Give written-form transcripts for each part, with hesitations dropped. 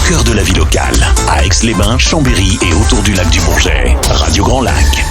cœur de la vie locale, à Aix-les-Bains, Chambéry et autour du lac du Bourget. Radio Grand Lac.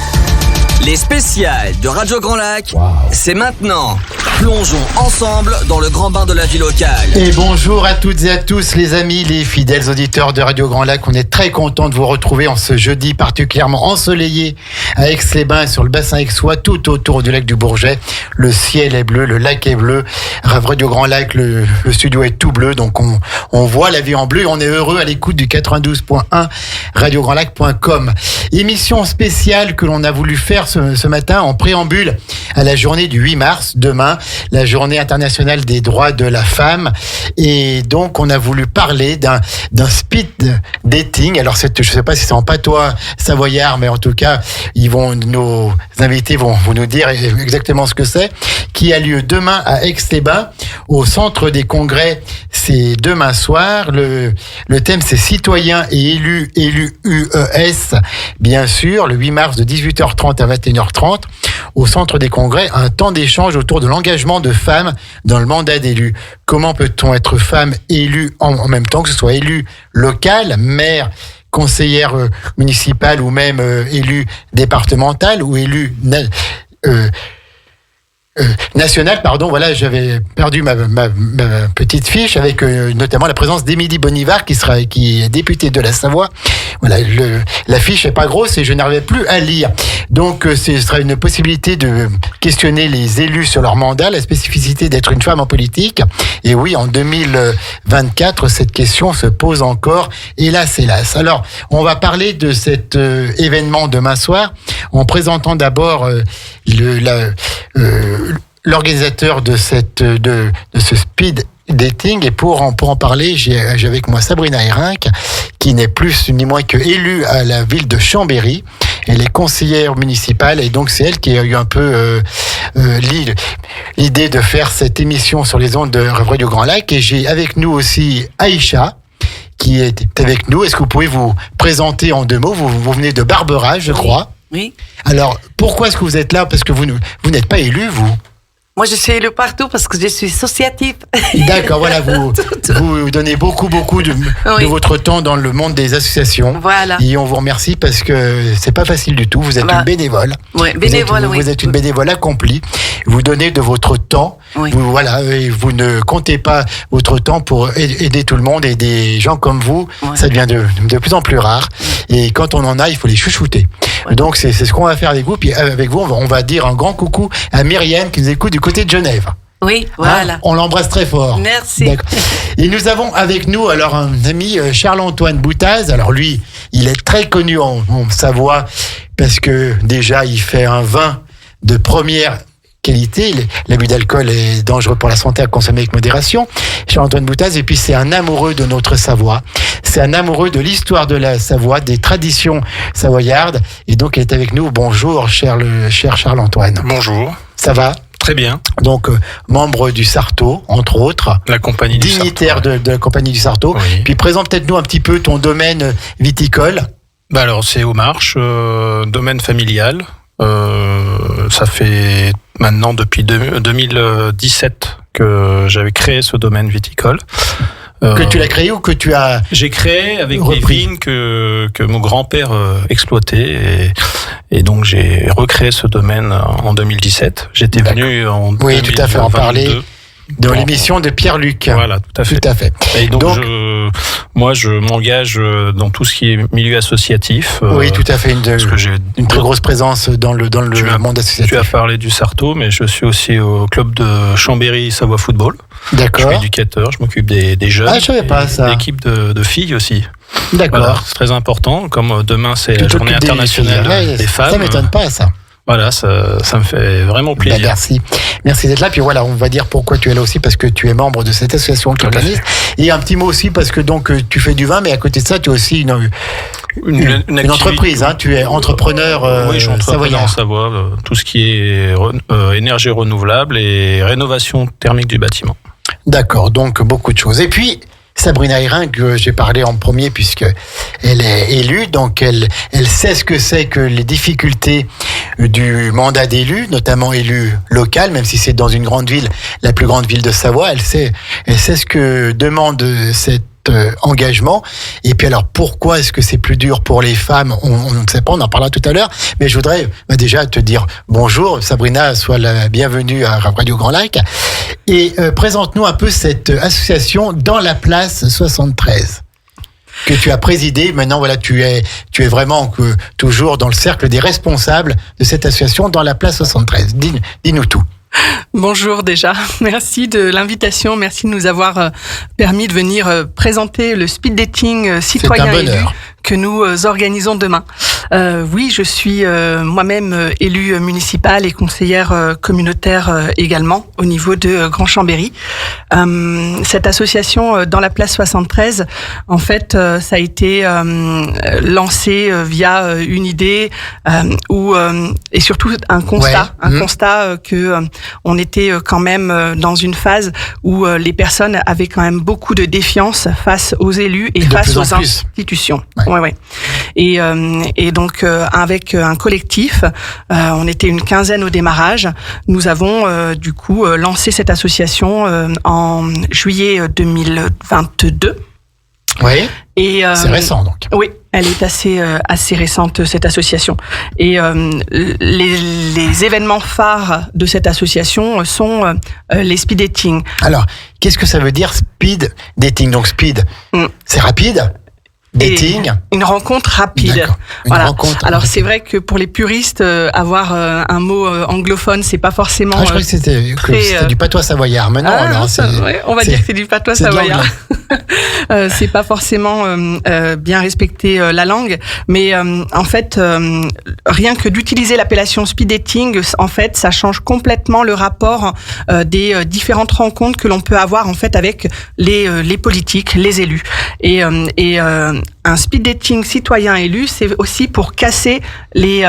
Les spéciales de Radio Grand Lac, c'est maintenant. Plongeons ensemble dans le grand bain de la vie locale. Et bonjour à toutes et à tous les amis, les fidèles auditeurs de Radio Grand Lac. On est très content de vous retrouver en ce jeudi particulièrement ensoleillé à Aix-les-Bains, sur le bassin aixois, tout autour du lac du Bourget. Le ciel est bleu, le lac est bleu. Radio Grand Lac, le studio est tout bleu, donc on voit la vie en bleu. On est heureux à l'écoute du 92.1 radiograndlac.com. Émission spéciale que l'on a voulu faire ce matin en préambule à la journée du 8 mars, demain, la journée internationale des droits de la femme. Et donc, on a voulu parler d'un speed dating. Alors, je ne sais pas si c'est en patois savoyard, mais en tout cas, nos invités vont nous dire exactement ce que c'est, qui a lieu demain à Aix-les-Bains, au centre des congrès. C'est demain soir. Le thème, c'est citoyens et élus UES, bien sûr, le 8 mars de 18h30 à 21h30, au centre des congrès, un temps d'échange autour de l'engagement de femmes dans le mandat d'élu. Comment peut-on être femme élue en même temps, que ce soit élue locale, maire, conseillère municipale ou même élue départementale ou élue nationale, pardon. Voilà, j'avais perdu ma petite fiche avec notamment la présence d'Émilie Bonivard qui est députée de la Savoie. Voilà, la fiche est pas grosse et je n'arrivais plus à lire. Donc ce sera une possibilité de questionner les élus sur leur mandat, la spécificité d'être une femme en politique. Et oui, en 2024, cette question se pose encore, hélas. Alors, on va parler de cet événement demain soir en présentant d'abord l'organisateur de ce speed dating. Et pour en parler, j'ai avec moi Sabrina Hérinck, qui n'est plus ni moins que élue à la ville de Chambéry. Elle est conseillère municipale et donc c'est elle qui a eu un peu l'idée de faire cette émission sur les ondes de Radio Grand Lac. Et j'ai avec nous aussi Aïcha, qui est avec nous. Est-ce que vous pouvez vous présenter en deux mots? Vous venez de Barbera, je crois. Oui. Alors, pourquoi est-ce que vous êtes là? Parce que vous n'êtes pas élu, vous. Moi, je suis élue partout parce que je suis associative. D'accord, voilà, vous donnez beaucoup de votre temps dans le monde des associations. Voilà. Et on vous remercie parce que c'est pas facile du tout. Vous êtes une bénévole. Oui, bénévole, vous êtes une bénévole accomplie. Vous donnez de votre temps. Oui. Vous ne comptez pas votre temps pour aider tout le monde, et des gens comme vous, ça devient de plus en plus rare. Et quand on en a, il faut les chouchouter. Ouais. Donc, c'est ce qu'on va faire avec vous. Puis avec vous, on va dire un grand coucou à Myriam qui nous écoute du côté de Genève. Oui, voilà. On l'embrasse très fort. Merci. D'accord. Et nous avons avec nous alors un ami, Charles-Antoine Boutaz. Alors lui, il est très connu en Savoie parce que déjà, il fait un vin de première qualité. L'abus d'alcool est dangereux pour la santé, à consommer avec modération. Charles-Antoine Boutaz, et puis c'est un amoureux de notre Savoie. C'est un amoureux de l'histoire de la Savoie, des traditions savoyardes. Et donc, il est avec nous. Bonjour, cher Charles-Antoine. Bonjour. Ça va? Très bien. Donc, membre du Sarto, entre autres. La compagnie du Sarto. Dignitaire de la compagnie du Sarto. Oui. Puis, présente peut-être nous un petit peu ton domaine viticole. Alors, c'est Aux Marches, domaine familial. Ça fait maintenant depuis 2017 que j'avais créé ce domaine viticole. Que tu l'as créé ou que tu as J'ai créé avec des vignes que mon grand-père exploitait et donc j'ai recréé ce domaine en 2017. J'étais venu en 2022. Oui, tout à fait, en parler dans l'émission de Pierre-Luc. Voilà, tout à fait. Tout à fait. Et donc je m'engage dans tout ce qui est milieu associatif. Oui, tout à fait. Parce que j'ai une très grosse présence dans le monde associatif. Tu as parlé du Sarto, mais je suis aussi au club de Chambéry Savoie Football. D'accord. Je suis éducateur, je m'occupe des jeunes. Ah, je savais pas ça. L'équipe de filles aussi. D'accord. Voilà, c'est très important. Comme demain, c'est la journée internationale des femmes. Ça m'étonne pas, ça. Voilà, ça me fait vraiment plaisir. Merci d'être là. Puis voilà, on va dire pourquoi tu es là aussi, parce que tu es membre de cette association qui organise. Et un petit mot aussi, parce que donc tu fais du vin, mais à côté de ça, tu as aussi une entreprise. Hein, tu es entrepreneur. Oui, je suis entrepreneur en Savoie. Tout ce qui est énergie renouvelable et rénovation thermique du bâtiment. D'accord, donc beaucoup de choses. Et puis, Sabrina Hérinck, que j'ai parlé en premier puisque elle est élue, donc elle sait ce que c'est que les difficultés du mandat d'élu, notamment élu local, même si c'est dans une grande ville, la plus grande ville de Savoie, elle sait ce que demande cette engagement. Et puis alors, pourquoi est-ce que c'est plus dur pour les femmes? On ne sait pas, on en parlera tout à l'heure. Mais je voudrais déjà te dire bonjour, Sabrina, sois la bienvenue à Radio Grand Lac. Et présente-nous un peu cette association Dans la place 73. Que tu as présidé. Maintenant, voilà, tu es vraiment toujours dans le cercle des responsables de cette association Dans la place 73. Dis-nous tout. Bonjour déjà, merci de l'invitation, merci de nous avoir permis de venir présenter le speed dating citoyen élu que nous organisons demain. Oui, je suis moi-même élue municipale et conseillère communautaire également au niveau de Grand Chambéry. Cette association Dans la place 73, en fait, ça a été lancé via une idée et surtout un constat, constat que on était quand même dans une phase où les personnes avaient quand même beaucoup de défiance face aux élus et face aux institutions. Ouais. Et donc avec un collectif, on était une quinzaine au démarrage. Nous avons du coup lancé cette association en juillet 2022. Oui. Et c'est récent donc. Oui, elle est assez récente cette association. Et les événements phares de cette association sont les speed dating. Alors, qu'est-ce que ça veut dire speed dating? Donc speed, c'est rapide. Dating. Une rencontre rapide. D'accord. Rencontre Alors rapide. c'est vrai que pour les puristes, avoir un mot anglophone, c'est pas forcément. Je crois que c'était du patois savoyard. Mais non, alors on va dire que c'est du patois savoyard. C'est pas forcément bien respecter la langue, mais en fait, rien que d'utiliser l'appellation speed dating, en fait, ça change complètement le rapport des différentes rencontres que l'on peut avoir en fait avec les politiques, les élus. Et un speed dating citoyen élu, c'est aussi pour casser les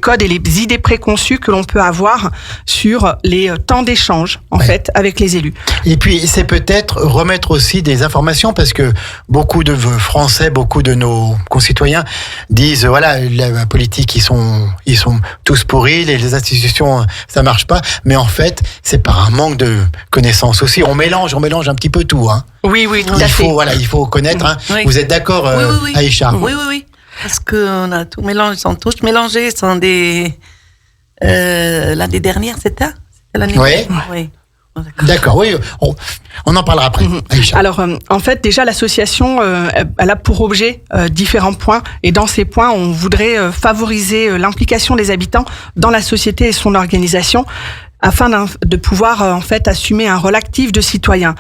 codes et les idées préconçues que l'on peut avoir sur les temps d'échange, en fait, avec les élus. Et puis, c'est peut-être remettre aussi des informations, parce que beaucoup de Français, beaucoup de nos concitoyens disent, voilà, la politique, ils sont tous pourris, les institutions, ça marche pas. Mais en fait, c'est par un manque de connaissances aussi. On mélange un petit peu tout, hein. Oui, tout à fait. Il faut connaître, hein. Oui. Vous êtes d'accord, oui. Aïcha? Oui. Parce qu'on a tout mélangé, ils sont tous mélangés, sont des... l'année dernière, c'était l'année dernière. Oui. D'accord, oui, on en parlera après. Aïcha. Alors, en fait, déjà, l'association, elle a pour objet différents points. Et dans ces points, on voudrait favoriser l'implication des habitants dans la société et son organisation, afin de pouvoir en fait assumer un rôle actif de citoyen.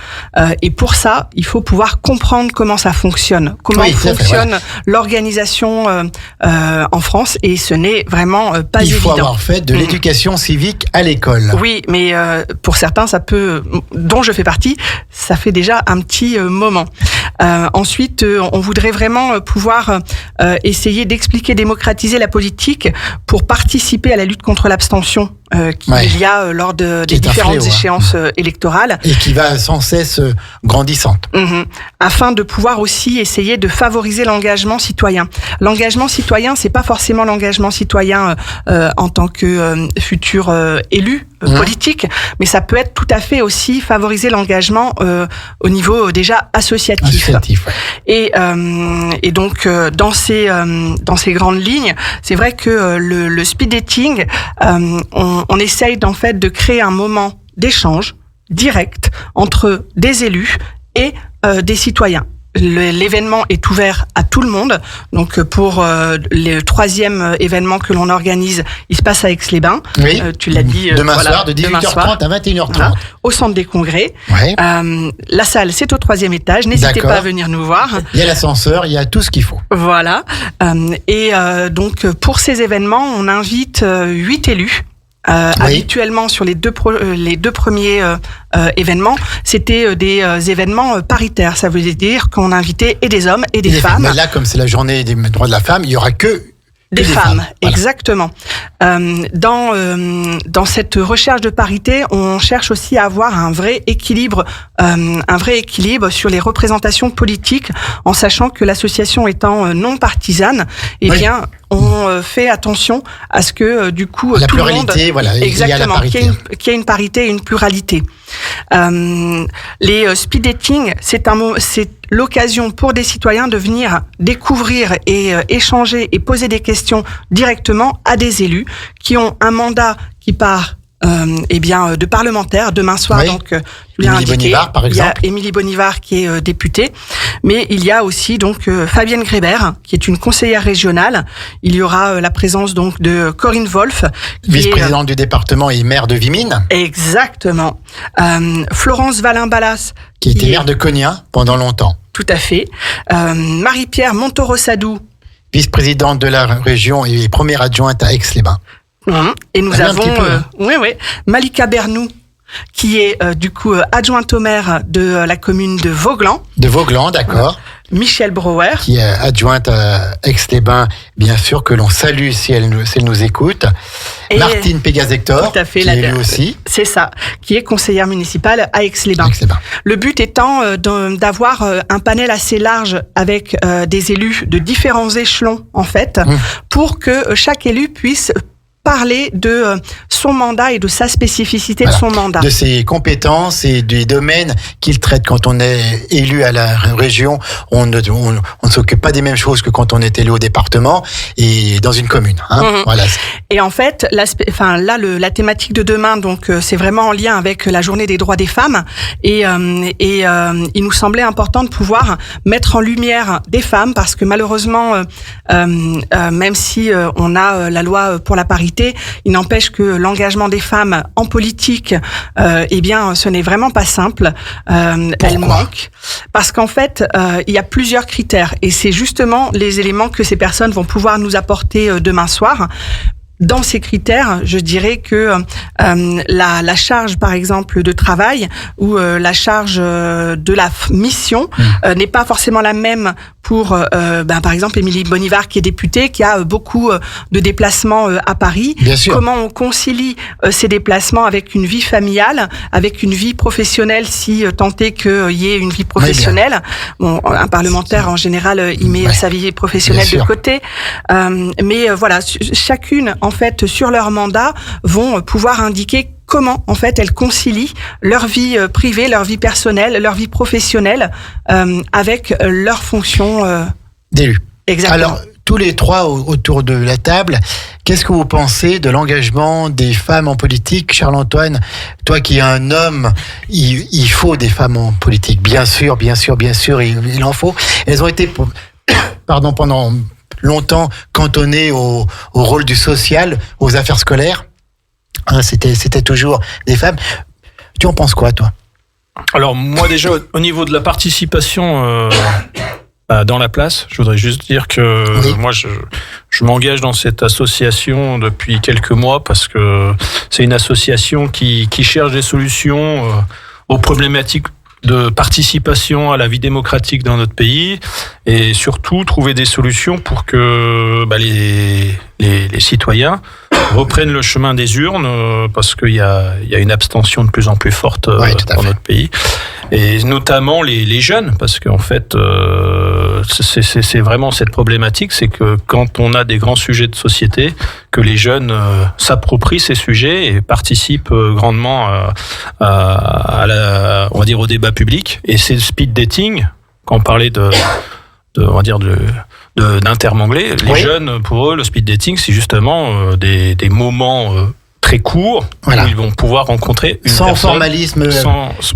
Et pour ça, il faut pouvoir comprendre comment ça fonctionne, fonctionne l'organisation en France, et ce n'est vraiment pas évident. Il faut avoir fait de l'éducation civique à l'école. Oui, mais pour certains, dont je fais partie, ça fait déjà un petit moment. Ensuite, on voudrait vraiment pouvoir essayer d'expliquer, démocratiser la politique pour participer à la lutte contre l'abstention qu'il y a lors des différentes échéances électorales. Et qui va sans cesse grandissante. Afin de pouvoir aussi essayer de favoriser l'engagement citoyen. L'engagement citoyen, c'est pas forcément l'engagement citoyen en tant que futur élu politique, mais ça peut être tout à fait aussi favoriser l'engagement au niveau déjà associatif. Et donc dans ces grandes lignes, c'est vrai que le speed dating, on essaye en fait de créer un moment d'échange direct entre des élus et des citoyens. L'événement est ouvert à tout le monde. Donc pour le 3e événement que l'on organise, il se passe à Aix-les-Bains. Oui. Tu l'as dit. Demain soir, de 18h30 à 21h30. Voilà, au centre des congrès. Oui. La salle, c'est au 3e étage. N'hésitez pas à venir nous voir. Il y a l'ascenseur, il y a tout ce qu'il faut. Voilà. Donc pour ces événements, on invite 8 élus. Habituellement, sur les deux premiers événements, c'était des événements paritaires. Ça veut dire qu'on invitait et des hommes et des femmes. Mais là, comme c'est la journée des droits de la femme, il y aura que des femmes. Voilà. Exactement. Dans cette recherche de parité, on cherche aussi à avoir un vrai équilibre sur les représentations politiques, en sachant que l'association étant non partisane, bien, on fait attention à ce que du coup la tout pluralité, le monde, voilà, exactement, qu'il y a une parité et une pluralité. Les speed dating, c'est l'occasion pour des citoyens de venir découvrir et échanger et poser des questions directement à des élus qui ont un mandat qui part de parlementaires. Demain soir, oui. donc, Émilie Bonivard, par exemple. Il y a Émilie Bonivard qui est députée, mais il y a aussi donc Fabienne Grébert qui est une conseillère régionale. Il y aura la présence donc de Corinne Wolf, vice-présidente du département et maire de Vimines. Exactement. Florence Valin-Ballas, qui était maire de Cognin pendant longtemps. Tout à fait. Marie-Pierre Montoro-Sadou, vice-présidente de la région et première adjointe à Aix-les-Bains. Et nous avons Malika Bernou, qui est adjointe au maire de la commune de Vauglan. De Vauglan, d'accord. Michel Brouwer, qui est adjointe à Aix-les-Bains, bien sûr, que l'on salue si elle nous écoute. Et Martine Pégaz-Hector, tout à fait, qui est lui aussi. C'est ça, qui est conseillère municipale à Aix-les-Bains. Le but étant d'avoir un panel assez large avec des élus de différents échelons, en fait, pour que chaque élu puisse parler de son mandat et de sa spécificité de son mandat. De ses compétences et des domaines qu'il traite. Quand on est élu à la région, on ne s'occupe pas des mêmes choses que quand on est élu au département et dans une commune. Voilà. Et en fait, la thématique de demain, donc, c'est vraiment en lien avec la journée des droits des femmes. Et il nous semblait important de pouvoir mettre en lumière des femmes parce que malheureusement, même si on a la loi pour la parité, il n'empêche que l'engagement des femmes en politique, ce n'est vraiment pas simple. Elle manque parce qu'en fait, il y a plusieurs critères et c'est justement les éléments que ces personnes vont pouvoir nous apporter demain soir. Dans ces critères, je dirais que la charge, par exemple, de travail ou la charge de la mission n'est pas forcément la même pour, par exemple, Émilie Bonivard, qui est députée, qui a beaucoup de déplacements à Paris. Bien sûr. Comment on concilie ces déplacements avec une vie familiale, avec une vie professionnelle, si tant est qu'il y ait une vie professionnelle. Bon, un parlementaire, en général, il met sa vie professionnelle de côté. Mais voilà, chacune, en fait, sur leur mandat, vont pouvoir indiquer comment, en fait, elles concilient leur vie privée, leur vie personnelle, leur vie professionnelle avec leur fonction d'élu. Exactement. Alors, tous les trois autour de la table, qu'est-ce que vous pensez de l'engagement des femmes en politique? Charles-Antoine, toi qui es un homme, il faut des femmes en politique. Bien sûr, il en faut. Elles ont été, pendant longtemps cantonnées au rôle du social, aux affaires scolaires. C'était toujours des femmes. Tu en penses quoi, toi? Alors, moi, déjà, au niveau de la participation dans la place, je voudrais juste dire que moi, je m'engage dans cette association depuis quelques mois parce que c'est une association qui cherche des solutions aux problématiques de participation à la vie démocratique dans notre pays et surtout trouver des solutions pour que les citoyens reprennent le chemin des urnes parce qu'il y a une abstention de plus en plus forte dans notre pays et notamment les jeunes parce qu'en fait c'est vraiment cette problématique, c'est que quand on a des grands sujets de société, que les jeunes s'approprient ces sujets et participent grandement on va dire au débat public. Et c'est le speed dating, quand on parlait d'intermongler, les jeunes, pour eux, le speed dating, c'est justement des moments très courts où ils vont pouvoir rencontrer une sans personne, formalisme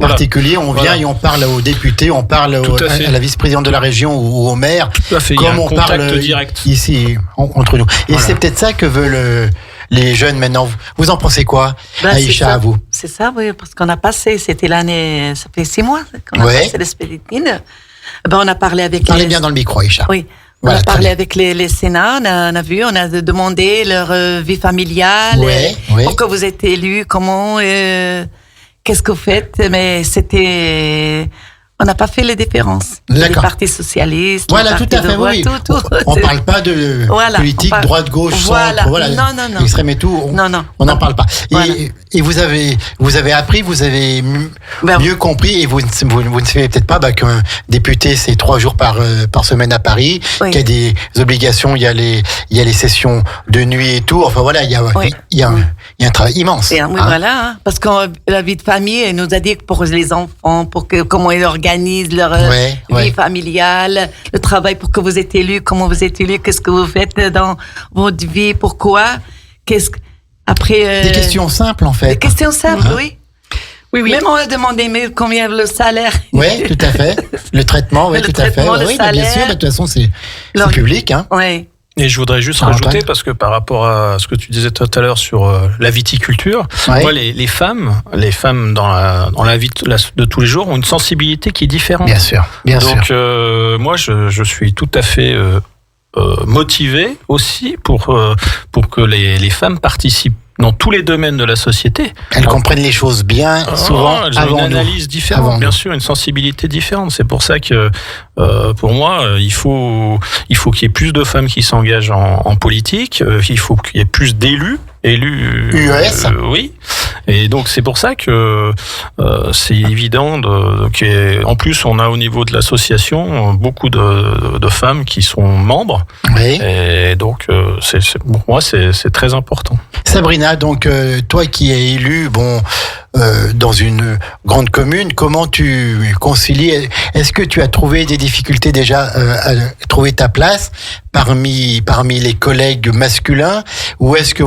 particulier. On vient et on parle aux députés, on parle à la vice-présidente de la région ou au maire, tout à fait. comme il y a un on contact parle direct ici entre nous. Et c'est peut-être ça que veulent les jeunes maintenant. Vous en pensez quoi, Aïcha, à vous? C'est ça, oui, parce qu'on a passé, c'était l'année, ça fait 6 mois qu'on a passé le speed dating. On a parlé avec Parlez bien dans le micro, Aïcha. Oui. On a parlé avec les Sénats, on a vu, on a demandé leur vie familiale, pourquoi vous êtes élus, comment, qu'est-ce que vous faites, mais on n'a pas fait les différences. Les partis socialistes, voilà, tout à fait, oui. On ne parle pas de politique, droite, gauche, centre, non. extrême et tout. On n'en parle pas. Et vous avez appris, vous avez mieux compris, et vous ne savez peut-être pas qu'un député, c'est 3 jours par semaine à Paris, qu'il y a des obligations, il y a les sessions de nuit et tout. Enfin voilà, il y il y a un travail immense. Oui, voilà, parce que la vie de famille, elle nous a dit que pour les enfants, comment ils organisent leur vie familiale, le travail pour que vous êtes élu, comment vous êtes élu, qu'est-ce que vous faites dans votre vie, pourquoi, après. Des questions simples en fait. Des questions simples, oui. Oui. Même on a demandé combien le salaire. Oui, tout à fait. Le traitement, oui, tout à fait. Oui, bien sûr, de toute façon, c'est public. Hein. Oui. Et je voudrais juste rajouter, parce que par rapport à ce que tu disais tout à l'heure sur la viticulture, moi, les femmes dans la vie de tous les jours ont une sensibilité qui est différente. Bien sûr. Donc, moi, je suis tout à fait motivé aussi pour que les femmes participent dans tous les domaines de la société. Elles comprennent les choses bien, souvent elles ont une analyse différente, bien sûr, une sensibilité différente. C'est pour ça que, pour moi, il faut qu'il y ait plus de femmes qui s'engagent en politique, il faut qu'il y ait plus d'élus US. Oui. Et donc c'est pour ça que c'est évident en plus on a au niveau de l'association beaucoup de femmes qui sont membres. Oui. Et donc pour moi c'est très important. Sabrina, donc toi qui es élue dans une grande commune, comment tu concilies? Est-ce que tu as trouvé des difficultés déjà à trouver ta place parmi les collègues masculins, ou est-ce que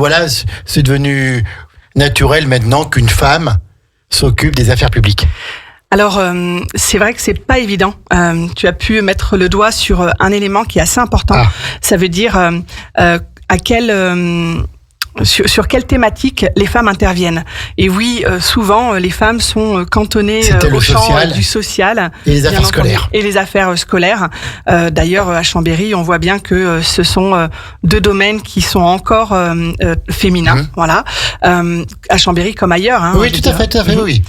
c'est devenu naturel maintenant qu'une femme s'occupe des affaires publiques? Alors, c'est vrai que c'est pas évident. Tu as pu mettre le doigt sur un élément qui est assez important. Ça veut dire sur quelle thématique les femmes interviennent. Et oui, souvent, les femmes sont cantonnées au champ du social. Et les affaires scolaires. Et les affaires scolaires. D'ailleurs, à Chambéry, on voit bien que ce sont deux domaines qui sont encore féminins. Voilà. À Chambéry comme ailleurs. Oui, tout à fait, oui.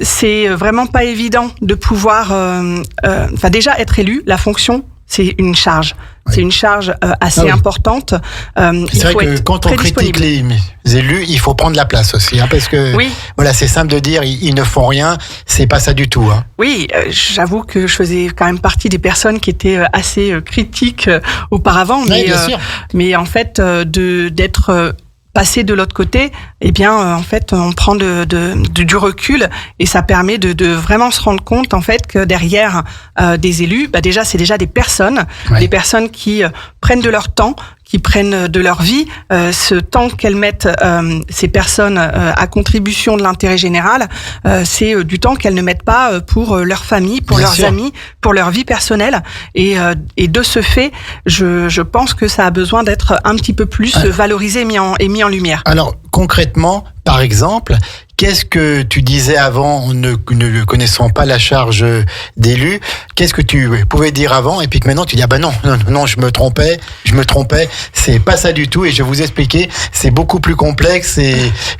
C'est vraiment pas évident de pouvoir... déjà, être élu, la fonction, c'est une charge. C'est une charge assez importante. C'est vrai que quand on critique les élus, il faut prendre la place aussi, parce que c'est simple de dire ils ne font rien, c'est pas ça du tout. Hein. Oui, j'avoue que je faisais quand même partie des personnes qui étaient assez critiques auparavant, mais en fait d'être passer de l'autre côté, en fait, on prend du recul et ça permet de vraiment se rendre compte, en fait, que derrière des élus, déjà, c'est déjà des personnes qui prennent de leur temps, qui prennent de leur vie, ce temps qu'elles mettent ces personnes à contribution de l'intérêt général, c'est du temps qu'elles ne mettent pas pour leur famille, pour leurs amis, pour leur vie personnelle. Et de ce fait, je pense que ça a besoin d'être un petit peu plus valorisé et mis en lumière. Alors, concrètement, par exemple, qu'est-ce que tu disais avant, ne connaissant pas la charge d'élu? Qu'est-ce que tu pouvais dire avant, et puis que maintenant tu dis non, je me trompais, c'est pas ça du tout, et je vais vous expliquer, c'est beaucoup plus complexe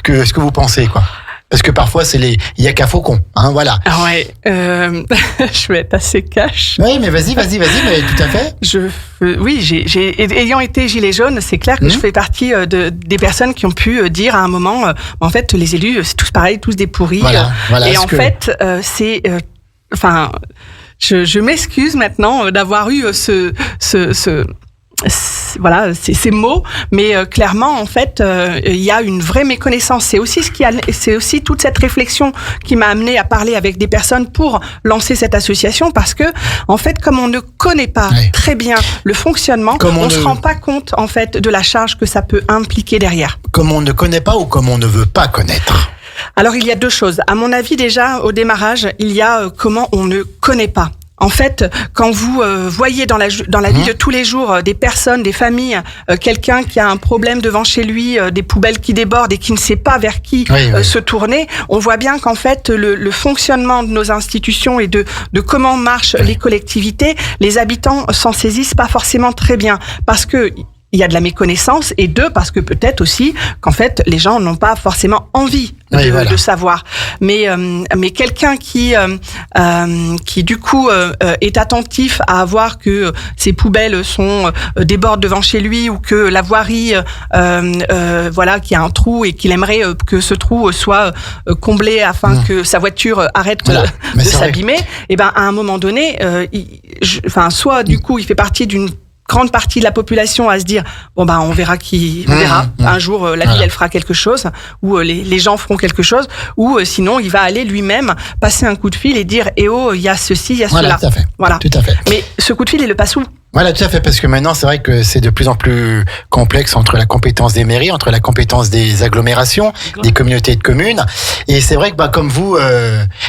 que ce que vous pensez, quoi. Parce que parfois, il y a qu'à faucon, voilà. Ah ouais, je vais être assez cash. Oui, mais vas-y, mais tout à fait. Ayant été gilet jaune, c'est clair que je fais partie des personnes qui ont pu dire à un moment, en fait, les élus, c'est tous pareil, tous des pourris. Voilà, et en fait, je m'excuse maintenant d'avoir eu ces mots, mais clairement, en fait, il y a une vraie méconnaissance. C'est aussi toute cette réflexion qui m'a amené à parler avec des personnes pour lancer cette association, parce que, en fait, comme on ne connaît pas très bien le fonctionnement, on se rend pas compte, en fait, de la charge que ça peut impliquer derrière. Comme on ne connaît pas ou comme on ne veut pas connaître? Alors, il y a deux choses. À mon avis, déjà, au démarrage, il y a comment on ne connaît pas. En fait, quand vous voyez dans la vie de tous les jours des personnes, des familles, quelqu'un qui a un problème devant chez lui, des poubelles qui débordent et qui ne sait pas vers qui se tourner, on voit bien qu'en fait le fonctionnement de nos institutions et de comment marchent les collectivités, les habitants s'en saisissent pas forcément très bien, parce que il y a de la méconnaissance, et deux, parce que peut-être aussi qu'en fait les gens n'ont pas forcément envie de savoir. Mais quelqu'un qui du coup est attentif à voir que ses poubelles débordent devant chez lui, ou que la voirie qu'il y a un trou et qu'il aimerait que ce trou soit comblé afin que sa voiture arrête de s'abîmer, et à un moment donné, soit du coup il fait partie d'une grande partie de la population à se dire bon on verra un jour la ville elle fera quelque chose ou les gens feront quelque chose ou sinon il va aller lui-même passer un coup de fil et dire il y a ceci, il y a cela. Tout à fait. Voilà. Tout à fait. Mais ce coup de fil il le passe où? Voilà, tout à fait, parce que maintenant, c'est vrai que c'est de plus en plus complexe entre la compétence des mairies, entre la compétence des agglomérations, des communautés de communes. Et c'est vrai que, comme vous,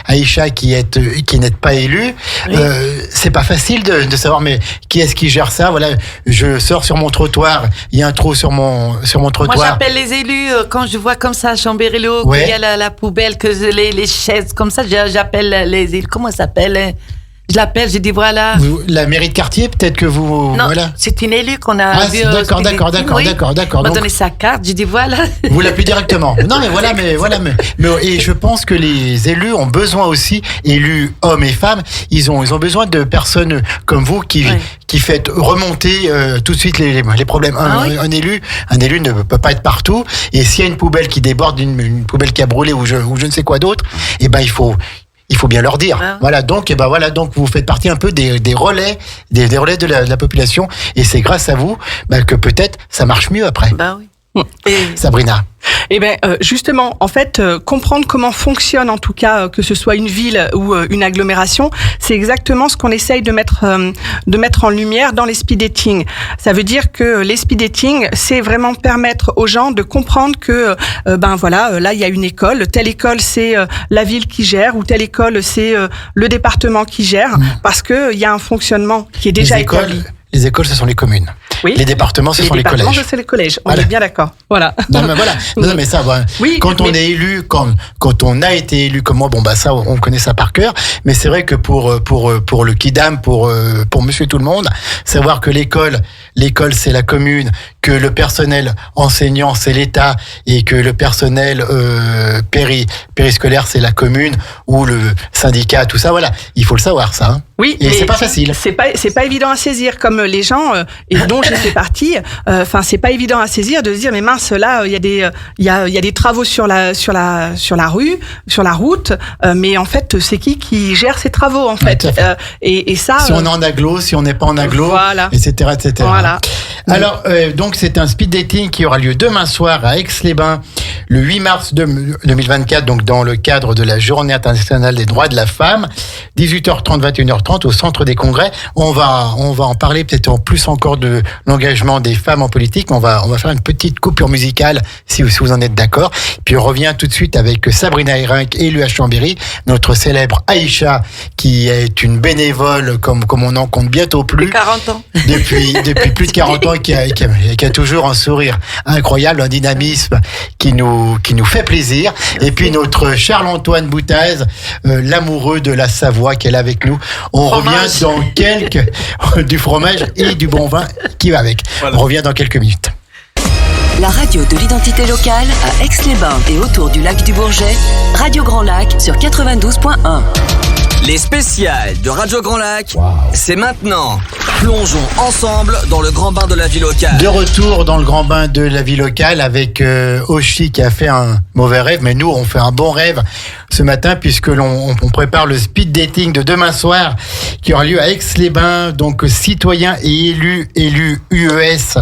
Aïcha, qui n'êtes pas élue, c'est pas facile de savoir, mais qui est-ce qui gère ça? Voilà, je sors sur mon trottoir, il y a un trou sur mon trottoir. Moi, j'appelle les élus quand je vois comme ça à Chambéry-le-Haut, qu'il y a la poubelle, que les chaises, comme ça, j'appelle les élus. Comment ça s'appelle? Je l'appelle, je dis voilà. La mairie de quartier, peut-être que vous. Non, voilà. c'est une élue qu'on a vu. D'accord. On m'a donné sa carte, je dis voilà. Vous l'appelez directement. Non, mais voilà, et je pense que les élus ont besoin aussi, élus hommes et femmes, ils ont besoin de personnes comme vous qui faites remonter tout de suite les problèmes. Un élu ne peut pas être partout. Et s'il y a une poubelle qui déborde, une poubelle qui a brûlé ou je ne sais quoi d'autre, il faut bien leur dire. Voilà, donc vous faites partie un peu des relais de la population, et c'est grâce à vous que peut-être ça marche mieux après. Oui. Sabrina. Justement, en fait, comprendre comment fonctionne, en tout cas, que ce soit une ville ou une agglomération, c'est exactement ce qu'on essaye de mettre en lumière dans les speed dating. Ça veut dire que les speed dating, c'est vraiment permettre aux gens de comprendre que, là, il y a une école, telle école, c'est la ville qui gère, ou telle école, c'est le département qui gère, parce que il y a un fonctionnement qui est déjà établi. Les écoles, ce sont les communes. Oui. Les départements, ce sont les collèges. C'est les collèges. On est bien d'accord. Voilà. Non, mais ça, quand on est élu, quand on a été élu comme moi, ça, on connaît ça par cœur. Mais c'est vrai que pour le kidam, pour monsieur tout le monde, savoir que l'école, c'est la commune, que le personnel enseignant, c'est l'État, et que le personnel périscolaire, c'est la commune, ou le syndicat, tout ça, voilà. Il faut le savoir, ça. Oui, et c'est pas facile. C'est pas évident à saisir, comme les gens et dont j'ai fait partie. C'est pas évident à saisir de se dire mais mince, là il y a des travaux sur la rue, sur la route, mais en fait c'est qui gère ces travaux en fait. Et ça. Si on est en agglo, si on n'est pas en agglo, voilà. etc. Voilà. Alors donc c'est un speed dating qui aura lieu demain soir à Aix-les-Bains, le 8 mars 2024, donc dans le cadre de la Journée internationale des droits de la femme, 18h30, 21h30 au Centre des Congrès. On va en parler peut-être en plus encore de l'engagement des femmes en politique. On va faire une petite coupure musicale si vous en êtes d'accord. Puis on revient tout de suite avec Sabrina Herinck, élue à Chambéry, notre célèbre Aïcha, qui est une bénévole comme on en compte bientôt plus. 40 ans. Depuis plus de 40 ans, qui a toujours un sourire incroyable, un dynamisme qui nous fait plaisir. Et puis notre Charles-Antoine Boutaz, l'amoureux de la Savoie, qui est là avec nous. On revient dans du fromage et du bon vin qui va avec. Voilà. On revient dans quelques minutes. La radio de l'identité locale à Aix-les-Bains et autour du lac du Bourget, Radio Grand Lac sur 92.1. Les spéciales de Radio Grand Lac, c'est maintenant. Plongeons ensemble dans le grand bain de la vie locale. De retour dans le grand bain de la vie locale avec Oshi qui a fait un mauvais rêve, mais nous on fait un bon rêve ce matin puisque on prépare le speed dating de demain soir qui aura lieu à Aix-les-Bains, donc citoyens et élus UES,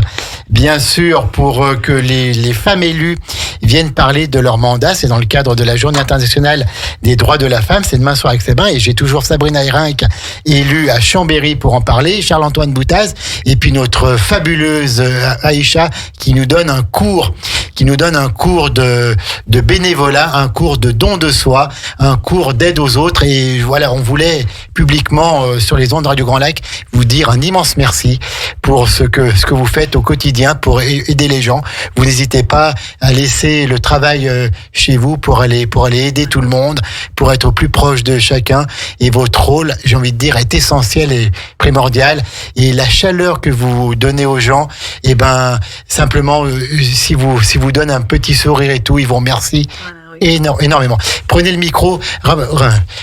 bien sûr, pour que les femmes élues viennent parler de leur mandat. C'est dans le cadre de la Journée internationale des droits de la femme. C'est demain soir à Aix-les-Bains et j'ai toujours Sabrina Herinck, élue à Chambéry, pour en parler, Charles-Antoine Boutaz, et puis notre fabuleuse Aïcha qui nous donne un cours de bénévolat, un cours de don de soi, un cours d'aide aux autres. Et voilà, on voulait publiquement sur les ondes de Radio Grand Lac vous dire un immense merci pour ce que vous faites au quotidien pour aider les gens. Vous n'hésitez pas à laisser le travail chez vous pour aller aider tout le monde, pour être au plus proche de chacun. Et votre rôle, j'ai envie de dire, est essentiel et primordial. Et la chaleur que vous donnez aux gens, simplement, si vous donnez un petit sourire et tout, ils vous remercient. Énormément. Prenez le micro,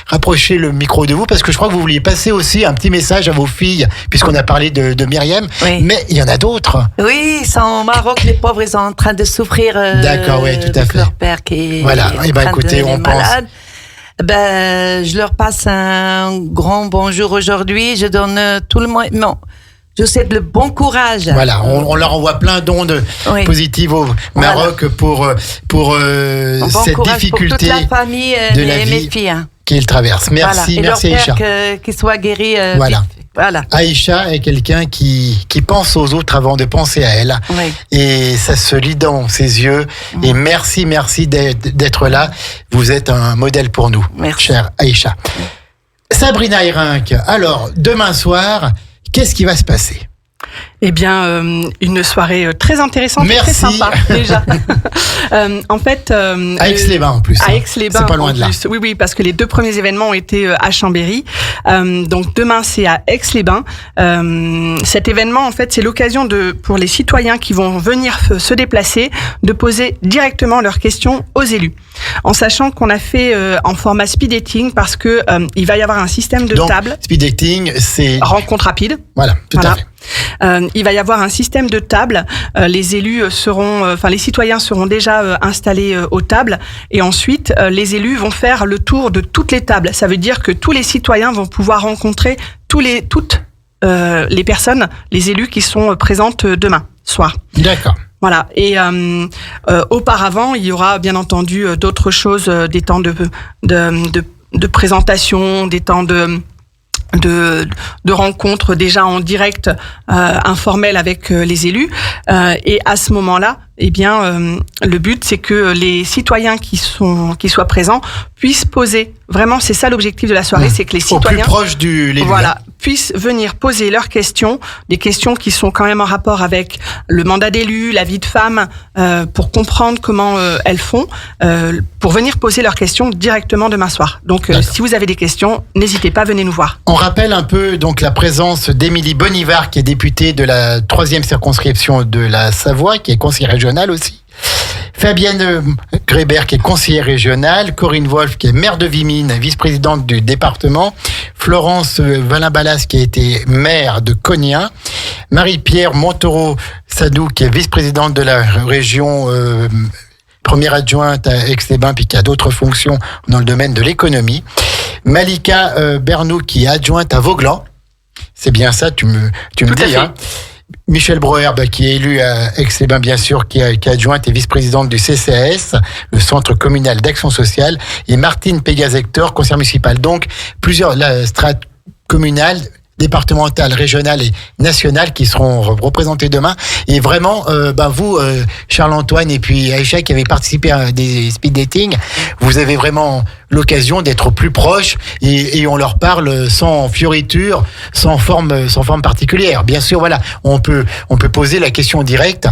rapprochez le micro de vous, parce que je crois que vous vouliez passer aussi un petit message à vos filles, puisqu'on a parlé de Myriam, mais il y en a d'autres. Oui, ils sont au Maroc, les pauvres, ils sont en train de souffrir. D'accord, oui, tout à fait. Leur père qui est écoutez, on pense. Malade. Je leur passe un grand bonjour aujourd'hui. Je donne tout le monde. Non. Je vous souhaite le bon courage. Voilà, on leur envoie plein d'ondes positives au Maroc pour cette difficulté pour toute la famille de la vie mes filles. Qu'ils traversent. Merci, merci Aïcha. Qu'ils soient guéris. Voilà. Aïcha est quelqu'un qui pense aux autres avant de penser à elle. Oui. Et ça se lit dans ses yeux. Et merci d'être là. Vous êtes un modèle pour nous, chère Aïcha. Sabrina Hirinck, alors, demain soir, qu'est-ce qui va se passer ? Eh bien, une soirée très intéressante et très sympa, déjà. En fait... à Aix-les-Bains, en plus. À Aix-les-Bains, c'est pas loin de là. Oui, parce que les 2 premiers événements ont été à Chambéry. Donc, demain, c'est à Aix-les-Bains. Cet événement, en fait, c'est l'occasion pour les citoyens qui vont venir se déplacer, de poser directement leurs questions aux élus. En sachant qu'on a fait en format speed dating, parce que il va y avoir un système de table. Speed dating, c'est... rencontre rapide. Voilà, tout à fait. Il va y avoir un système de table. Les élus les citoyens seront déjà installés aux tables, et ensuite les élus vont faire le tour de toutes les tables. Ça veut dire que tous les citoyens vont pouvoir rencontrer toutes les personnes, les élus qui sont présentes demain soir. D'accord. Voilà. Et auparavant, il y aura bien entendu d'autres choses, des temps de présentation, des temps de rencontres déjà en direct informel avec les élus, et à ce moment-là, eh bien, le but, c'est que les citoyens qui soient présents puissent poser. Vraiment, c'est ça l'objectif de la soirée, c'est que les citoyens, au plus proche du l'élu, puissent venir poser leurs questions, des questions qui sont quand même en rapport avec le mandat d'élu, la vie de femme, pour comprendre comment elles font, pour venir poser leurs questions directement demain soir. Donc, si vous avez des questions, n'hésitez pas, venez nous voir. On rappelle un peu donc la présence d'Émilie Bonivard, qui est députée de la 3e circonscription de la Savoie, qui est conseillère régionale aussi. Fabienne Grébert, qui est conseillère régionale, Corinne Wolf, qui est maire de Vimines, vice-présidente du département, Florence Valin-Ballas, qui a été maire de Cognin, Marie-Pierre Montaureau-Sadou, qui est vice-présidente de la région, première adjointe à Aix-les-Bains, puis qui a d'autres fonctions dans le domaine de l'économie, Malika Bernou, qui est adjointe à Vauglan. C'est bien ça, tu me dis, hein. Michel Broer, qui est élu à Aix-les-Bains, bien sûr, qui est adjointe et vice-présidente du CCAS, le Centre communal d'action sociale, et Martine Pégaz-Hector, conseillère municipale. Donc, plusieurs strates communales, départementales, régionales et nationales qui seront représentées demain. Et vraiment, vous, Charles-Antoine et puis Aïcha, qui avez participé à des speed dating, vous avez vraiment l'occasion d'être plus proches, et on leur parle sans fioriture, sans forme particulière. Bien sûr, voilà, on peut poser la question directe.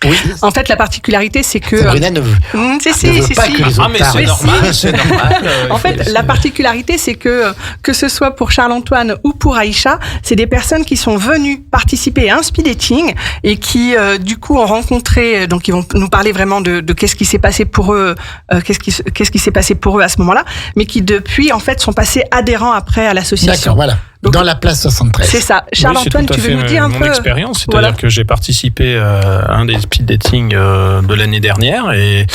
Oui. En fait, la particularité, c'est que... Sabrina ne veut pas que les autres parlent. C'est normal. En fait, la particularité, c'est que ce soit pour Charles-Antoine ou pour Aïcha, c'est des personnes qui sont venues participer à un speed dating et qui, du coup, ont rencontré... Donc, ils vont nous parler vraiment de qu'est-ce qui s'est passé pour eux, qu'est-ce qui s'est passé pour eux à ce moment-là, mais qui, depuis, en fait, sont passés adhérents après à l'association. D'accord, voilà. Donc, dans la place 73. C'est ça. Charles-Antoine, tu veux nous dire un peu... mon expérience, c'est-à-dire que j'ai participé à un des speed dating de l'année dernière, et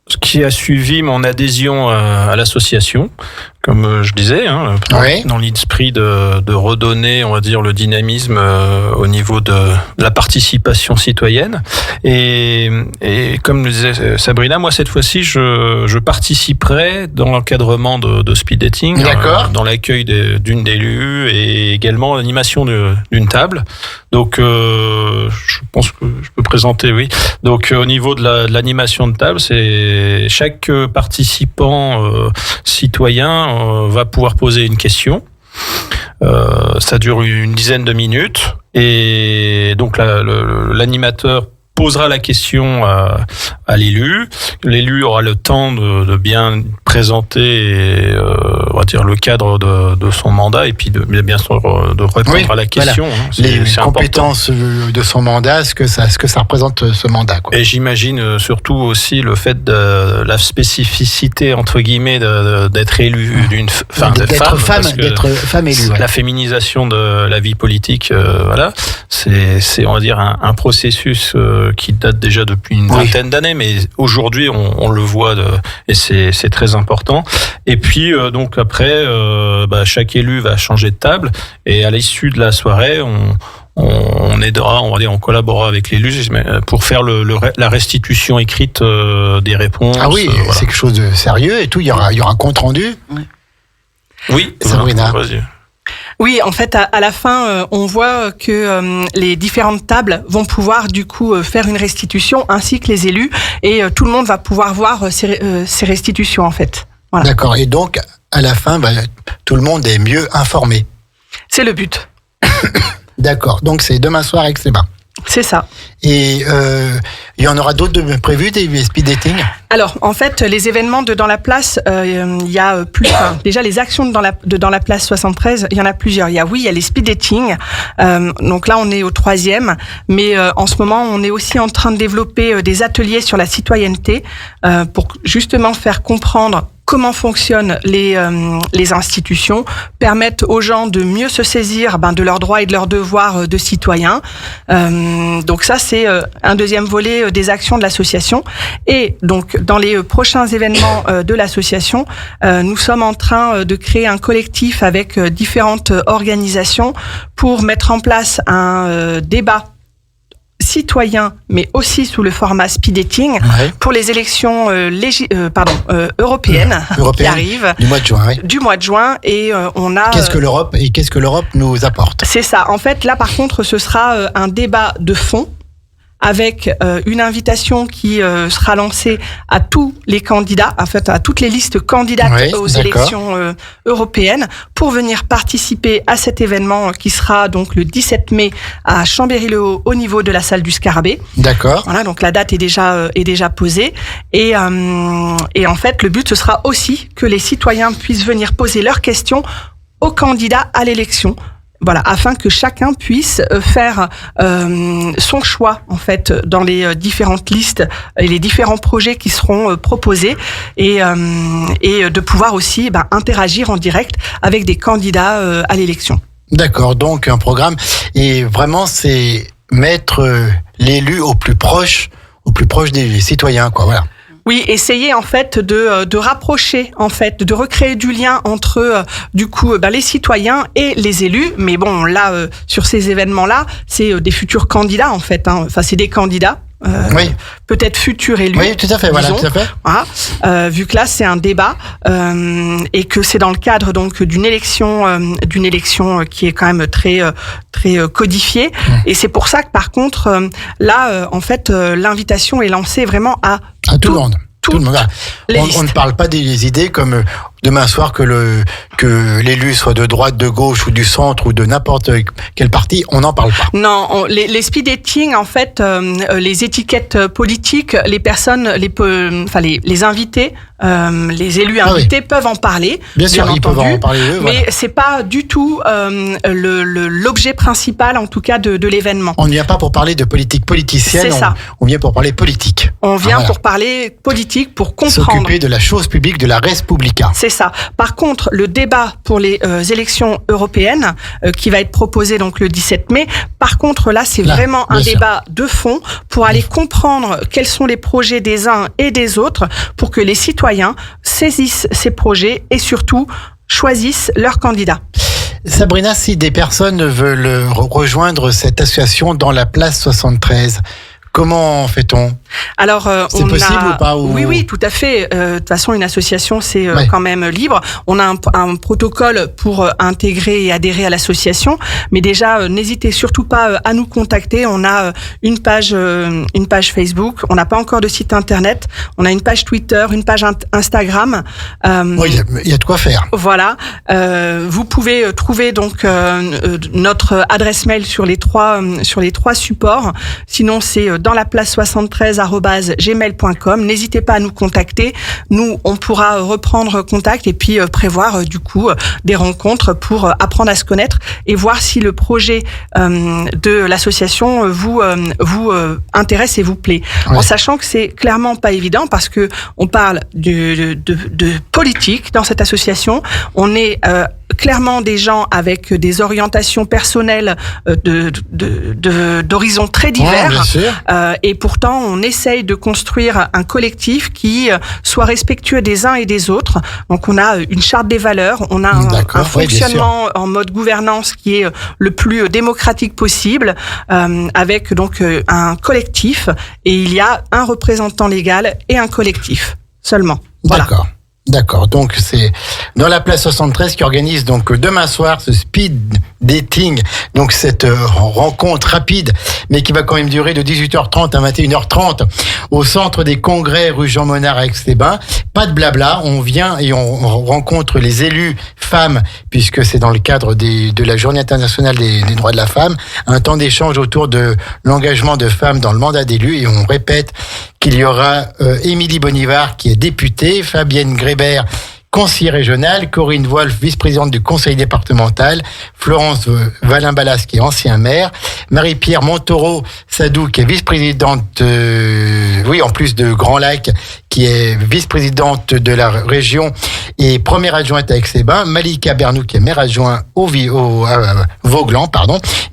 ce qui a suivi mon adhésion à l'association, comme je disais, dans l'esprit de redonner, on va dire, le dynamisme au niveau de la participation citoyenne. Et comme le disait Sabrina, moi cette fois-ci, je participerai dans l'encadrement de speed dating, dans l'accueil d'une d'élus, et également l'animation d'une table. Donc, je pense que je peux présenter, oui. Donc, au niveau de l'animation de table, c'est chaque participant citoyen va pouvoir poser une question. Ça dure une dizaine de minutes, et donc l'animateur posera la question à l'élu. L'élu aura le temps de bien présenter, on va dire, le cadre de son mandat, et puis bien sûr de répondre à la question. Voilà. Les compétences de son mandat, ce que ça représente, ce mandat. Et j'imagine surtout aussi le fait de la spécificité, entre guillemets, d'être élu d'être femme élue. La féminisation de la vie politique, c'est on va dire un processus qui date déjà depuis une vingtaine d'années, mais aujourd'hui on le voit, et c'est très important. Et puis donc après, chaque élu va changer de table, et à l'issue de la soirée, on aidera, on va dire, on collaborera avec l'élu pour faire la restitution écrite des réponses. Ah oui, voilà. C'est quelque chose de sérieux et tout. Il y aura un compte rendu. Oui, Sabrina. Vas-y. Oui, en fait, à la fin, on voit que les différentes tables vont pouvoir du coup faire une restitution, ainsi que les élus, et tout le monde va pouvoir voir ces restitutions en fait. Voilà. D'accord. Et donc, à la fin, tout le monde est mieux informé. C'est le but. D'accord. Donc, c'est demain soir avec Aix-les-Bains. C'est ça. Et il y en aura d'autres prévus, des speed dating ? Alors, en fait, les événements de Dans la Place, il y a déjà les actions de Dans la Place 73, il y en a plusieurs. Il y a les speed dating. Donc là, on est au 3e. Mais en ce moment, on est aussi en train de développer des ateliers sur la citoyenneté pour justement faire comprendre comment fonctionnent les institutions, permettent aux gens de mieux se saisir de leurs droits et de leurs devoirs de citoyens. Donc ça, c'est un deuxième volet des actions de l'association. Et donc, dans les prochains événements de l'association, nous sommes en train de créer un collectif avec différentes organisations pour mettre en place un débat citoyen, mais aussi sous le format speed dating, pour les élections européennes qui arrivent du mois de juin. Du mois de juin, et on a. Qu'est-ce que l'Europe nous apporte ? C'est ça. En fait, là, par contre, ce sera un débat de fond, avec une invitation qui sera lancée à tous les candidats, en fait à toutes les listes candidates aux élections européennes, pour venir participer à cet événement qui sera donc le 17 mai à Chambéry-le-Haut, au niveau de la salle du Scarabée. D'accord. Voilà, donc la date est déjà posée, et en fait le but ce sera aussi que les citoyens puissent venir poser leurs questions aux candidats à l'élection. Voilà, afin que chacun puisse faire son choix en fait dans les différentes listes et les différents projets qui seront proposés, et de pouvoir aussi interagir en direct avec des candidats à l'élection. D'accord, donc un programme, et vraiment c'est mettre l'élu au plus proche des citoyens, quoi. Voilà. Oui, essayer en fait de rapprocher, en fait, de recréer du lien entre les citoyens et les élus. Mais bon, là, sur ces événements-là, c'est des futurs candidats en fait. Enfin, c'est des candidats. Peut-être futurs élus. Oui, tout à fait. Voilà, tout à fait. Voilà. Vu que là c'est un débat et que c'est dans le cadre donc d'une élection qui est quand même très codifiée. Et c'est pour ça que par contre en fait l'invitation est lancée vraiment à tout le monde. Tout le monde. On ne parle pas des idées comme demain soir que l'élu soit de droite, de gauche ou du centre ou de n'importe quel parti, on n'en parle pas. Non, les speed dating, en fait, les étiquettes politiques, les personnes, les invités, les élus invités peuvent en parler. Bien sûr, ils peuvent en parler eux. Mais c'est pas du tout l'objet principal, en tout cas, de l'événement. On ne vient pas pour parler de politique politicienne. C'est ça. On vient pour parler politique. On vient pour parler politique, pour comprendre. S'occuper de la chose publique, de la res publica. C'est ça. Par contre, le débat pour les élections européennes qui va être proposé donc le 17 mai, par contre là, c'est vraiment un débat de fond pour aller comprendre quels sont les projets des uns et des autres, pour que les citoyens saisissent ces projets et surtout choisissent leurs candidats. Sabrina, si des personnes veulent rejoindre cette association Dans la Place 73, comment fait-on ? Alors, c'est possible ou pas ou... Oui, tout à fait. De toute façon, une association, c'est quand même libre. On a un protocole pour intégrer et adhérer à l'association, mais déjà, n'hésitez surtout pas à nous contacter. On a une page Facebook. On n'a pas encore de site internet. On a une page Twitter, une page Instagram. Oui, il y a de quoi faire. Voilà. Vous pouvez trouver donc notre adresse mail sur les trois supports. Sinon, c'est danslaplace73@gmail.com. N'hésitez pas à nous contacter. Nous, on pourra reprendre contact et puis prévoir des rencontres pour apprendre à se connaître et voir si le projet de l'association vous intéresse et vous plaît. En sachant que c'est clairement pas évident, parce que on parle de politique dans cette association. On est clairement des gens avec des orientations personnelles d'horizons très divers. Et pourtant, on essaye de construire un collectif qui soit respectueux des uns et des autres. Donc, on a une charte des valeurs, on a un fonctionnement en mode gouvernance qui est le plus démocratique possible, avec donc un collectif. Et il y a un représentant légal et un collectif seulement. Voilà. D'accord. Donc, c'est dans la place 73 qui organise donc demain soir ce speed dating. Donc, cette rencontre rapide, mais qui va quand même durer de 18h30 à 21h30 au centre des congrès rue Jean Monard à Aix-les-Bains. Pas de blabla. On vient et on rencontre les élus femmes, puisque c'est dans le cadre de la Journée internationale des droits de la femme. Un temps d'échange autour de l'engagement de femmes dans le mandat d'élu. Et on répète qu'il y aura Émilie Bonivard, qui est députée, Fabienne Grébert, conseillère régionale, Corinne Wolf, vice-présidente du conseil départemental, Florence Valin-Ballas, qui est ancien maire, Marie-Pierre Montaureau-Sadou, qui est vice-présidente, en plus de Grand Lac, qui est vice-présidente de la région et première adjointe à Aix-les-Bains, Malika Bernou, qui est maire adjoint Vauglan,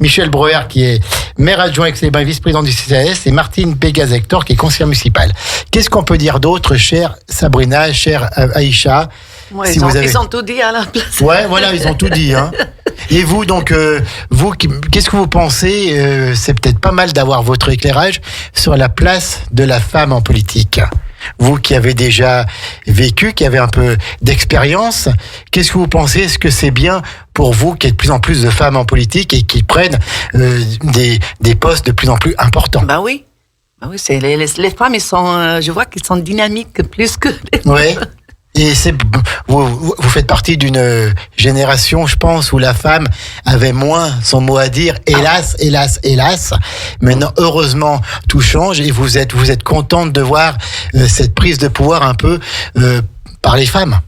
Michel Breuer, qui est maire adjoint Aix-les-Bains et vice-président du CCAS, et Martine Pégaz-Hector, qui est conseillère municipale. Qu'est-ce qu'on peut dire d'autre, chère Sabrina, chère Aïcha? Ouais, ils ont tout dit à la place. Ouais, voilà, ils ont tout dit. Hein. Et vous, donc, qu'est-ce que vous pensez? C'est peut-être pas mal d'avoir votre éclairage sur la place de la femme en politique. Vous qui avez déjà vécu, qui avez un peu d'expérience, qu'est-ce que vous pensez? Est-ce que c'est bien pour vous qu'il y ait de plus en plus de femmes en politique et qui prennent des postes de plus en plus importants? Bah oui, c'est les femmes, je vois qu'ils sont dynamiques plus que les hommes. Ouais. Et vous faites partie d'une génération, je pense, où la femme avait moins son mot à dire. Hélas. Maintenant, heureusement, tout change et vous êtes contente de voir cette prise de pouvoir un peu par les femmes.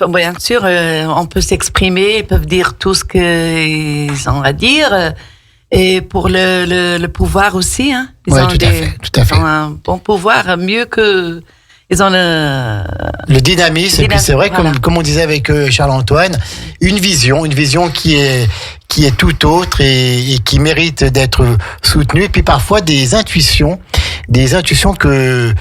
Bien sûr, on peut s'exprimer, ils peuvent dire tout ce qu'ils ont à dire. Et pour le pouvoir aussi, hein. Tout à fait. Ils ont un bon pouvoir, mieux que... Ils ont le dynamisme. Et puis c'est vrai, comme on disait avec Charles-Antoine, une vision qui est tout autre et qui mérite d'être soutenue. Et puis parfois des intuitions que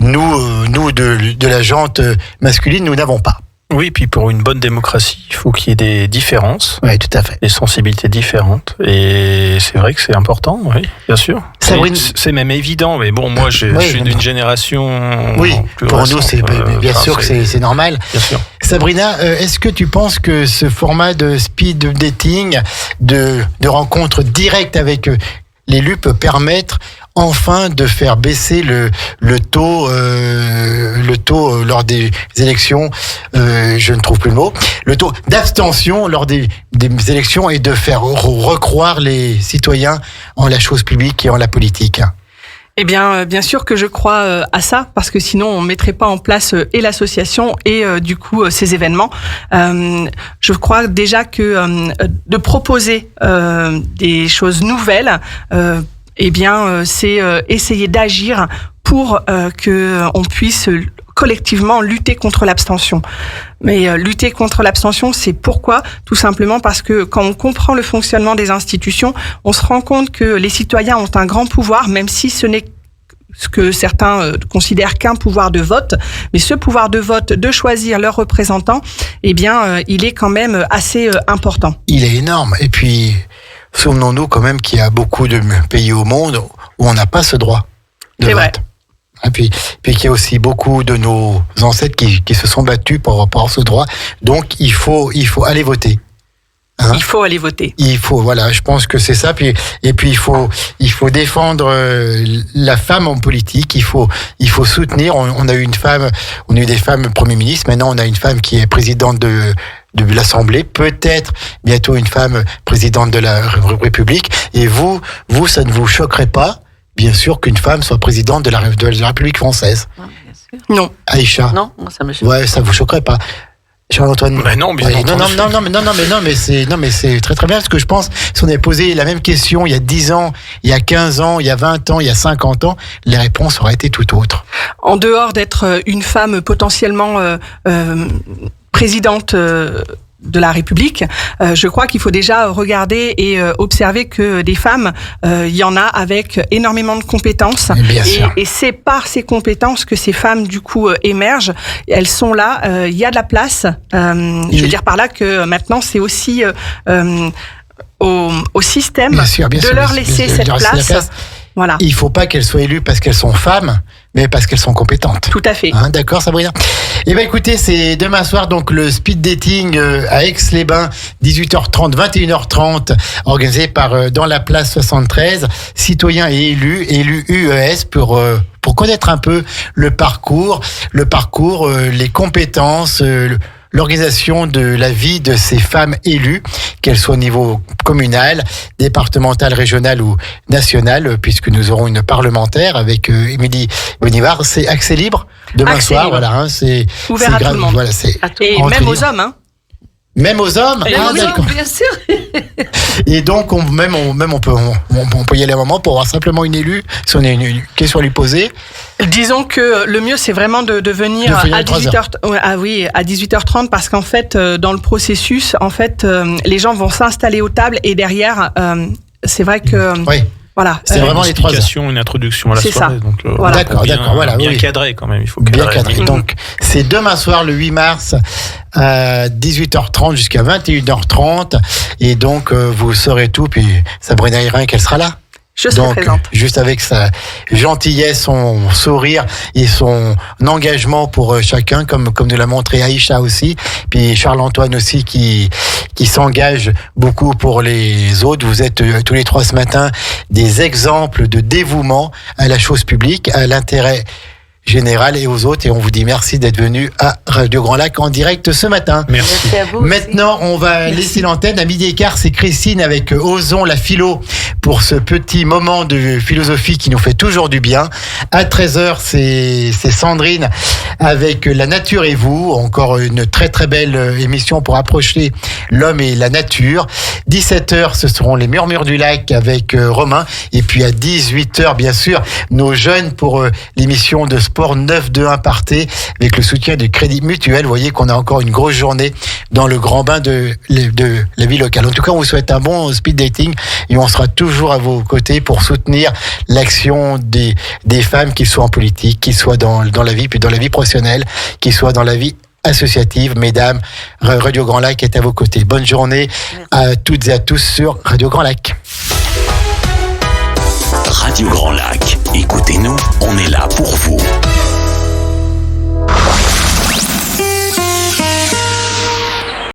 nous de la gente masculine, nous n'avons pas. Oui, puis pour une bonne démocratie, il faut qu'il y ait des différences. Oui, tout à fait. Des sensibilités différentes. Et c'est vrai que c'est important, oui, bien sûr. C'est même évident, mais bon, moi, je suis d'une génération... Oui, pour récente, nous, c'est bien sûr que c'est normal. Bien sûr. Sabrina, est-ce que tu penses que ce format de speed dating, de rencontre directe avec l'élu peut permettre enfin de faire baisser le taux lors des élections, je ne trouve plus le mot, le taux d'abstention lors des élections et de faire recroire les citoyens en la chose publique et en la politique? Eh bien, bien sûr que je crois à ça, parce que sinon on mettrait pas en place et l'association et du coup ces événements. Je crois déjà que de proposer des choses nouvelles, c'est essayer d'agir pour que on puisse collectivement lutter contre l'abstention. Mais lutter contre l'abstention, c'est pourquoi? Tout simplement parce que quand on comprend le fonctionnement des institutions, on se rend compte que les citoyens ont un grand pouvoir, même si ce n'est ce que certains considèrent qu'un pouvoir de vote, mais ce pouvoir de vote, de choisir leurs représentants, il est quand même assez important. Il est énorme. Et puis, souvenons-nous quand même qu'il y a beaucoup de pays au monde où on n'a pas ce droit de vote. Vrai. Et puis qu'il y a aussi beaucoup de nos ancêtres qui se sont battus pour avoir ce droit. Donc, il faut aller voter. Hein? Il faut aller voter. Je pense que c'est ça. Et puis il faut défendre la femme en politique. Il faut soutenir. On a eu des femmes premiers ministres. Maintenant, on a une femme qui est présidente de l'Assemblée. Peut-être bientôt une femme présidente de la République. Et vous, ça ne vous choquerait pas, bien sûr, qu'une femme soit présidente de la République française? Non, bien sûr. Non. Aïcha. Non, moi ça me choque. Ouais, ça vous choquerait pas. Charles-Antoine. Non, bien entendu. mais c'est très très bien, parce que je pense, si on avait posé la même question il y a 10 ans, il y a 15 ans, il y a 20 ans, il y a 50 ans, les réponses auraient été tout autres. En dehors d'être une femme potentiellement présidente de la République, je crois qu'il faut déjà regarder et observer que des femmes, il y en a avec énormément de compétences. Et c'est par ces compétences que ces femmes, du coup, émergent. Elles sont là, il y a de la place. Je veux dire par là que maintenant, c'est aussi au système de leur laisser cette place. Voilà. Il ne faut pas qu'elles soient élues parce qu'elles sont femmes, mais parce qu'elles sont compétentes. Tout à fait. D'accord, Sabrina. Eh bien, écoutez, c'est demain soir, donc, le speed dating à Aix-les-Bains, 18h30, 21h30, organisé par Dans la Place 73, citoyens et élus UES pour connaître un peu le parcours, les compétences, l'organisation de la vie de ces femmes élues, qu'elles soient au niveau communal, départemental, régional ou national, puisque nous aurons une parlementaire avec Émilie Bonivard. C'est accès libre demain soir, libre. voilà. C'est ouvert à tout le monde. Voilà, et même aux hommes, Même aux hommes, d'accord. Bien sûr. Et donc, on peut y aller à un moment pour avoir simplement une élue, si on a une question à lui poser. Disons que le mieux, c'est vraiment de venir à 18h30, parce qu'en fait, dans le processus, en fait, les gens vont s'installer aux tables et derrière, c'est vrai que... Oui. Voilà. C'est vraiment les 3 heures. Une introduction à la soirée. Ça. Donc, voilà. D'accord, voilà. Bien cadré quand même. Il faut bien cadré. Donc, c'est demain soir, le 8 mars, à 18h30 jusqu'à 21h30. Et donc, vous saurez tout. Puis, Sabrina Hérin, qu'elle sera là. Je serai présente. Juste avec sa gentillesse, son sourire et son engagement pour chacun, comme nous l'a montré Aïcha aussi, puis Charles-Antoine aussi qui s'engage beaucoup pour les autres. Vous êtes tous les 3 ce matin des exemples de dévouement à la chose publique, à l'intérêt général et aux autres. Et on vous dit merci d'être venu à Radio Grand Lac en direct ce matin. Merci. À vous Maintenant, on va laisser l'antenne. À 12h15, c'est Christine avec Osons la philo pour ce petit moment de philosophie qui nous fait toujours du bien. À 13h, c'est Sandrine avec La nature et vous. Encore une très très belle émission pour approcher l'homme et la nature. 17h, ce seront les Murmures du Lac avec Romain. Et puis à 18h, bien sûr, nos jeunes pour l'émission de sport 9-2-1 Partez avec le soutien du Crédit Mutuel. Vous voyez qu'on a encore une grosse journée dans le grand bain de la vie locale. En tout cas, on vous souhaite un bon speed dating et on sera toujours à vos côtés pour soutenir l'action des femmes, qu'ils soient en politique, qu'ils soient dans la vie, puis dans la vie professionnelle, qu'ils soient dans la vie associative. Mesdames, Radio Grand Lac est à vos côtés. Bonne journée à toutes et à tous sur Radio Grand Lac. Radio Grand Lac. Écoutez-nous, on est là pour vous.